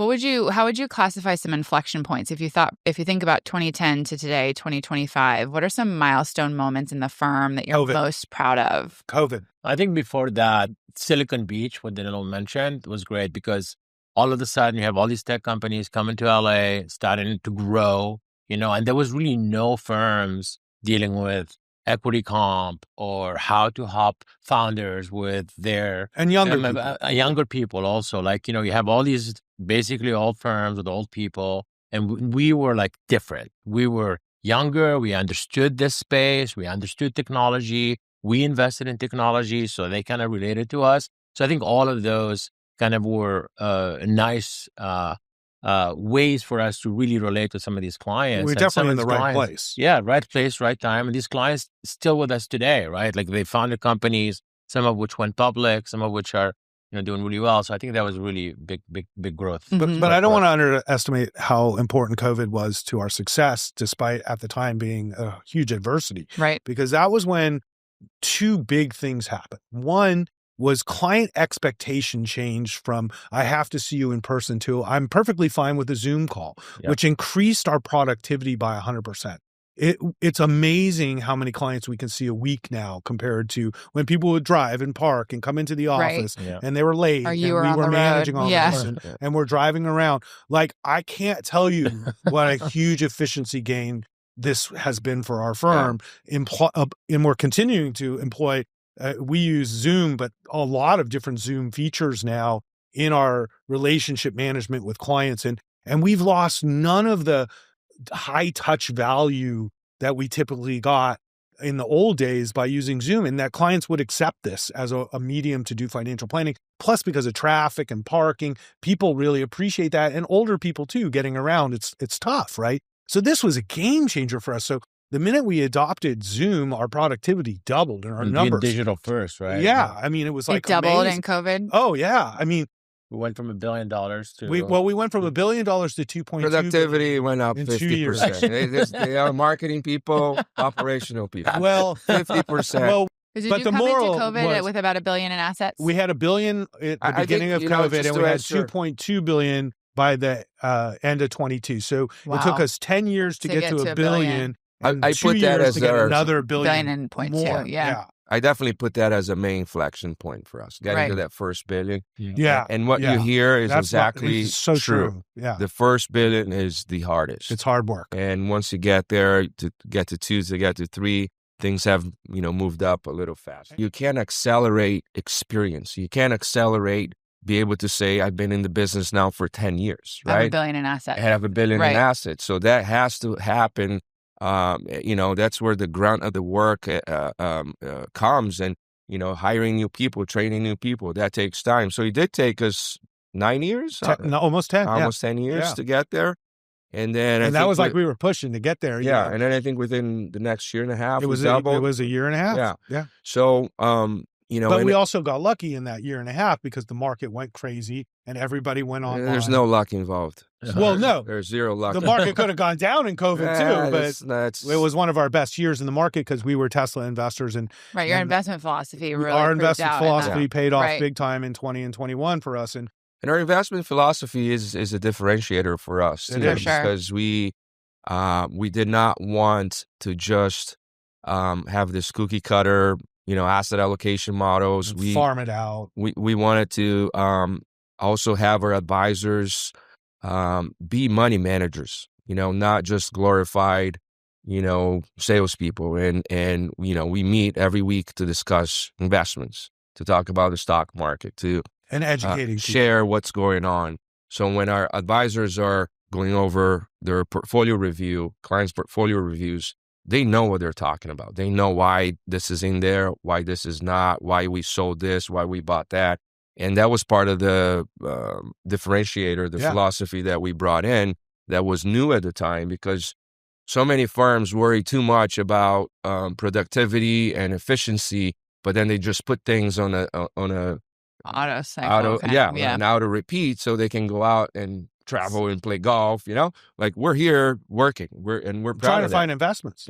How would you classify some inflection points if you think about 2010 to today, 2025? What are some milestone moments in the firm that you're most proud of? COVID. I think before that, Silicon Beach, what Danilo mentioned, was great because all of a sudden you have all these tech companies coming to LA, starting to grow, and there was really no firms dealing with equity comp or how to help founders with their younger people also. Like, you have all these basically old firms with old people, and we were like different. We were younger. We understood this space. We understood technology. We invested in technology, so they kind of related to us. So I think all of those kind of were nice ways for us to really relate to some of these clients. We're definitely in the right place. Yeah, right place, right time. And these clients still with us today, right? Like they founded companies, some of which went public, some of which are doing really well. So I think that was really big growth. But I don't want to underestimate how important COVID was to our success, despite at the time being a huge adversity. Right. Because that was when two big things happened. One was client expectation changed from I have to see you in person to I'm perfectly fine with a Zoom call, which increased our productivity by 100%. It's amazing how many clients we can see a week now compared to when people would drive and park and come into the office and they were late and we were managing all this and we're driving around. Like, I can't tell you what a huge efficiency gain this has been for our firm. And we're continuing to employ, we use Zoom, but a lot of different Zoom features now in our relationship management with clients. And we've lost none of the high touch value that we typically got in the old days by using Zoom, and that clients would accept this as a medium to do financial planning. Plus, because of traffic and parking, people really appreciate that. And older people too, getting around, it's tough, right? So this was a game changer for us. So the minute we adopted Zoom, our productivity doubled in our numbers. Digital first, right? Yeah. I mean, it was like doubled amazing. in COVID. Oh yeah. I mean, we went from $1 billion to... we went from $1 billion to 2.2 Productivity went up in 50%. 2 years. They are marketing people, operational people. Well, 50%. Well, Did but you the come into moral COVID with about $1 billion in assets? We had $1 billion at the beginning of COVID, and we had $2.2 billion by the end of 22. So it took us 10 years to get to $1 billion. And I put that as another billion and point more. Two, yeah. I definitely put that as a main inflection point for us, getting to that first billion. Yeah. And what you hear is exactly so true. Yeah. The first billion is the hardest. It's hard work. And once you get there, to get to 2, to get to 3, things have, moved up a little fast. You can't accelerate experience. You can't accelerate, be able to say, I've been in the business now for 10 years, right? I have $1 billion in assets. I have $1 billion in assets. So that has to happen. That's where the grunt of the work comes, and, hiring new people, training new people, that takes time. So it did take us 9 years? Almost 10. Almost 10 years to get there. And then that was like we were pushing to get there. Yeah. And then I think within the next year and a half, it was a year and a half. Yeah. So, but we also got lucky in that year and a half because the market went crazy and everybody went online. There's no luck involved. Well, no. There's zero luck. The market could have gone down in COVID too, but it was one of our best years in the market because we were Tesla investors. Right, your investment philosophy really Our investment philosophy paid off right. big time in 20 and 21 for us. And our investment philosophy is a differentiator for us too, because we did not want to just have this cookie cutter, asset allocation models. We farm it out. We wanted to also have our advisors be money managers, not just glorified, salespeople. And we meet every week to discuss investments, to talk about the stock market, to and educating share what's going on. So when our advisors are going over their portfolio review, clients' portfolio reviews, they know what they're talking about. They know why this is in there, why this is not, why we sold this, why we bought that. And that was part of the differentiator, the philosophy that we brought in that was new at the time, because so many firms worry too much about productivity and efficiency, but then they just put things on a auto cycle. An auto repeat so they can go out and travel and play golf, like we're here working. We're trying to find investments.